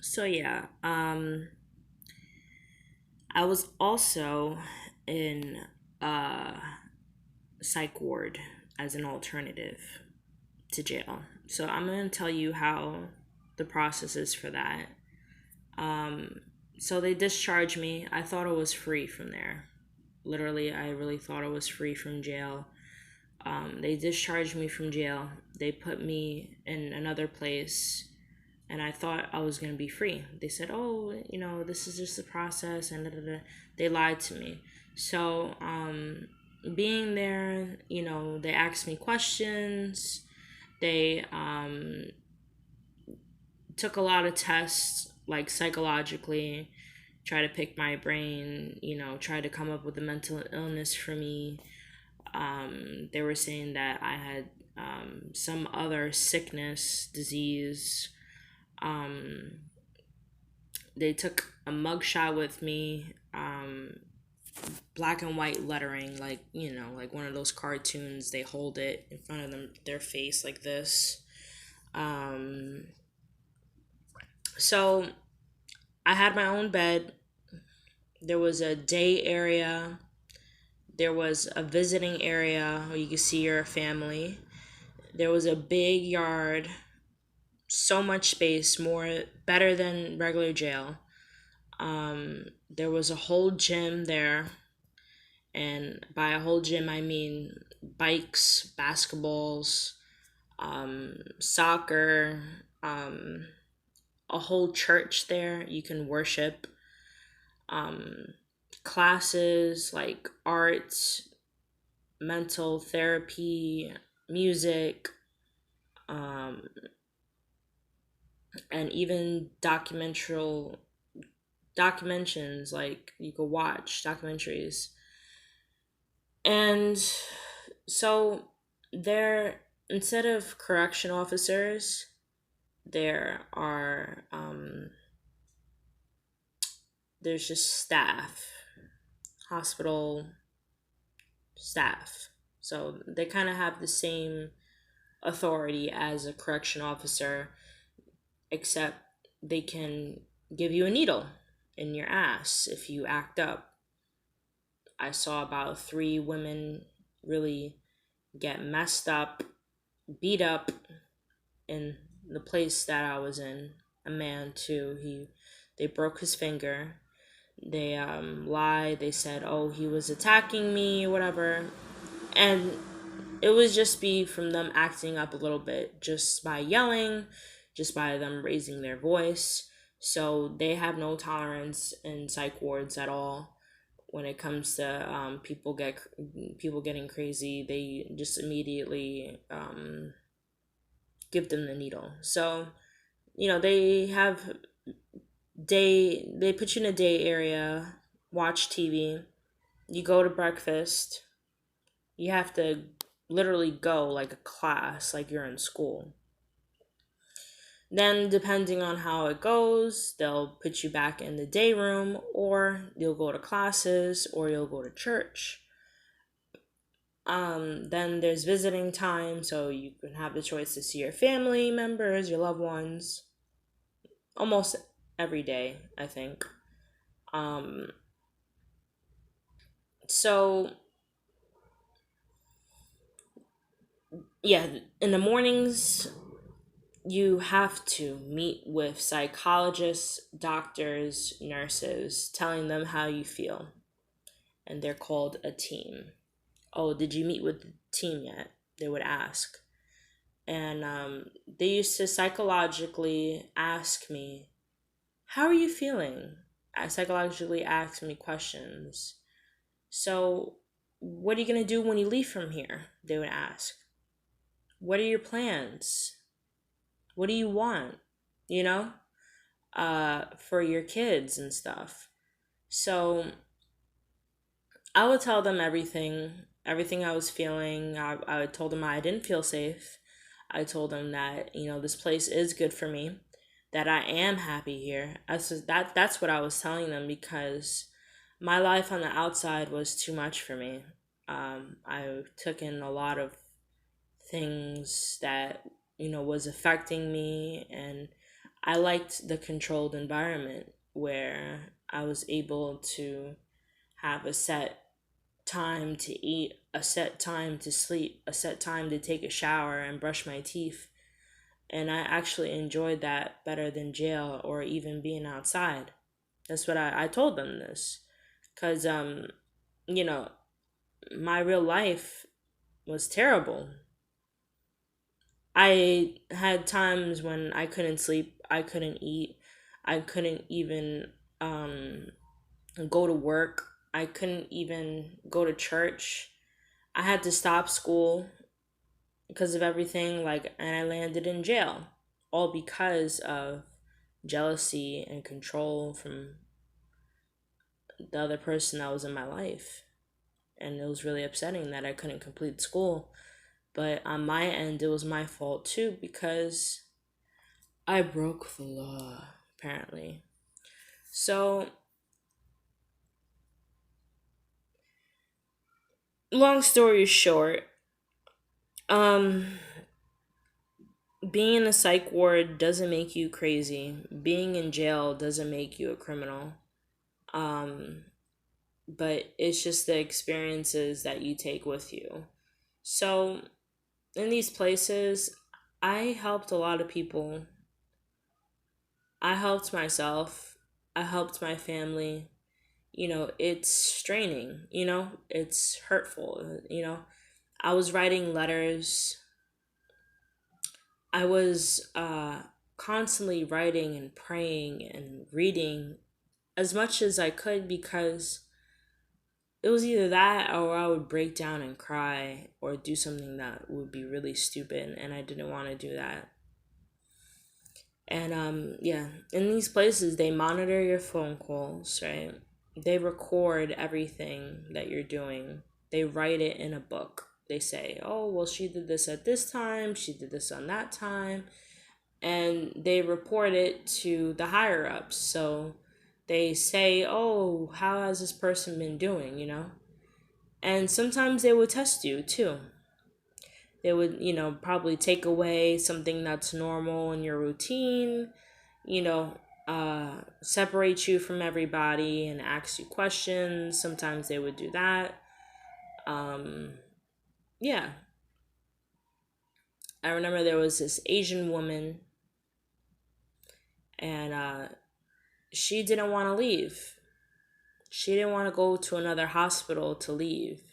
So yeah, I was also in a psych ward as an alternative to jail. So I'm gonna tell you how the process is for that. Um, so they discharged me. I thought I was free from there. Literally, I really thought I was free from jail. They discharged me from jail. They put me in another place, and I thought I was gonna be free. They said, "Oh, this is just the process," and da, da, da. They lied to me. So, being there, they asked me questions. They took a lot of tests, like psychologically, try to pick my brain, try to come up with a mental illness for me. They were saying that I had some other sickness, disease. Um, they took a mugshot with me, black and white lettering, like, like one of those cartoons. They hold it in front of their face like this. Um, so I had my own bed. There was a day area. There was a visiting area where you could see your family. There was a big yard, so much space, more better than regular jail. There was a whole gym there, and by a whole gym I mean bikes, basketballs, soccer, a whole church there you can worship, um, classes like arts, mental therapy, music, um, and even documentations, like you could watch documentaries. And so there, instead of correction officers, there are there's just staff, hospital staff. So they kind of have the same authority as a correction officer, except they can give you a needle in your ass if you act up. I saw about three women really get messed up, beat up in the place that I was in. A man too. They broke his finger. They lied. They said, "Oh, he was attacking me," whatever, and it was just be from them acting up a little bit, just by yelling, just by them raising their voice. So they have no tolerance in psych wards at all. When it comes to people getting crazy, they just immediately give them the needle. So they have they put you in a day area, watch TV, you go to breakfast, you have to literally go like a class, like you're in school. Then, depending on how it goes, they'll put you back in the day room, or you'll go to classes, or you'll go to church. Then there's visiting time, so you can have the choice to see your family members, your loved ones, almost every day, I think. Um, so yeah, in the mornings you have to meet with psychologists, doctors, nurses, telling them how you feel, and they're called a team. "Oh, did you meet with the team yet?" They would ask. And they used to psychologically ask me, "How are you feeling?" I psychologically asked me questions. "So, what are you going to do when you leave from here?" They would ask. "What are your plans? What do you want?" You know, for your kids and stuff. So I would tell them everything I was feeling. I told them I didn't feel safe. I told them that, this place is good for me, that I am happy here. That's what I was telling them, because my life on the outside was too much for me. I took in a lot of things that, was affecting me, and I liked the controlled environment where I was able to have a set time to eat, a set time to sleep, a set time to take a shower and brush my teeth. And I actually enjoyed that better than jail or even being outside. That's what I told them this. Because, you know, my real life was terrible. I had times when I couldn't sleep, I couldn't eat, I couldn't even go to work, I couldn't even go to church. I had to stop school because of everything, like, and I landed in jail, all because of jealousy and control from the other person that was in my life. And it was really upsetting that I couldn't complete school. But on my end, it was my fault too because I broke the law, apparently. So, long story short, um, being in a psych ward doesn't make you crazy. Being in jail doesn't make you a criminal. Um, but it's just the experiences that you take with you. So, in these places, I helped a lot of people. I helped myself. I helped my family. It's straining, it's hurtful. I was writing letters. I was constantly writing and praying and reading as much as I could because it was either that or I would break down and cry or do something that would be really stupid, and I didn't want to do that. And yeah, in these places they monitor your phone calls, right? They record everything that you're doing. They write it in a book. They say, "Oh, well, she did this at this time, she did this on that time." And they report it to the higher ups. So they say, "Oh, how has this person been doing?" And sometimes they would test you too. They would, probably take away something that's normal in your routine, you know, separate you from everybody and ask you questions. Sometimes they would do that. Um, yeah. I remember there was this Asian woman, and she didn't want to leave. She didn't want to go to another hospital to leave.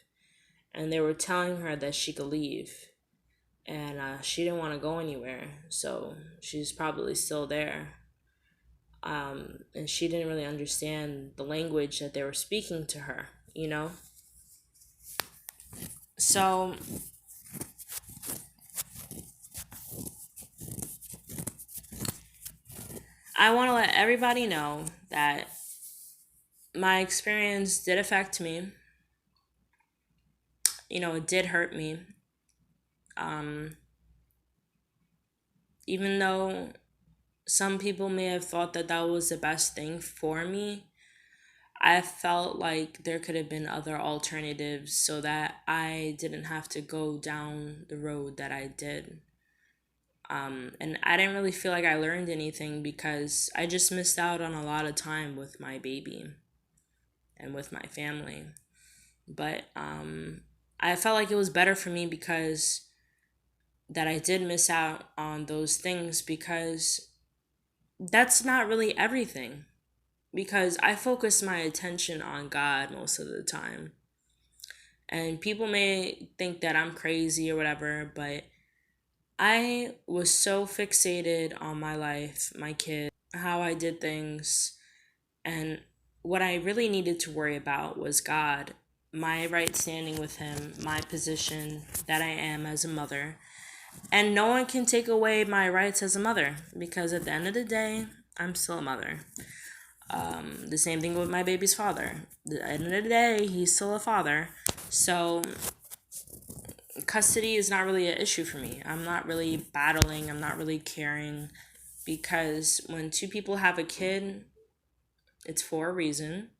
And they were telling her that she could leave. And she didn't want to go anywhere. So she's probably still there. And she didn't really understand the language that they were speaking to her. So I want to let everybody know that my experience did affect me. It did hurt me. Um, Even though some people may have thought that that was the best thing for me, I felt like there could have been other alternatives so that I didn't have to go down the road that I did. And I didn't really feel like I learned anything because I just missed out on a lot of time with my baby and with my family. But I felt like it was better for me because that I did miss out on those things because that's not really everything. Because I focus my attention on God most of the time. And people may think that I'm crazy or whatever, but I was so fixated on my life, my kids, how I did things, and what I really needed to worry about was God, my right standing with Him, my position that I am as a mother. And no one can take away my rights as a mother because at the end of the day, I'm still a mother. The same thing with my baby's father. At the end of the day, he's still a father. So custody is not really an issue for me. I'm not really battling. I'm not really caring because when two people have a kid, it's for a reason.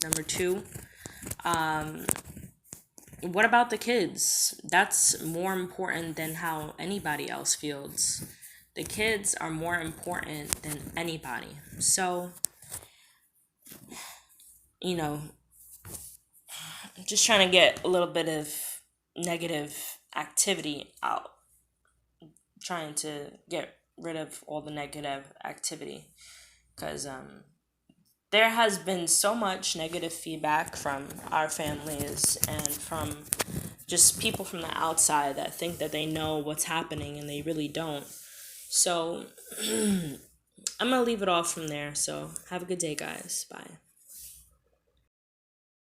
Number two, what about the kids? That's more important than how anybody else feels. The kids are more important than anybody. So, you know, just trying to get a little bit of negative activity out, trying to get rid of all the negative activity, because there has been so much negative feedback from our families and from just people from the outside that think that they know what's happening and they really don't. So I'm gonna leave it off from there. So have a good day, guys. Bye.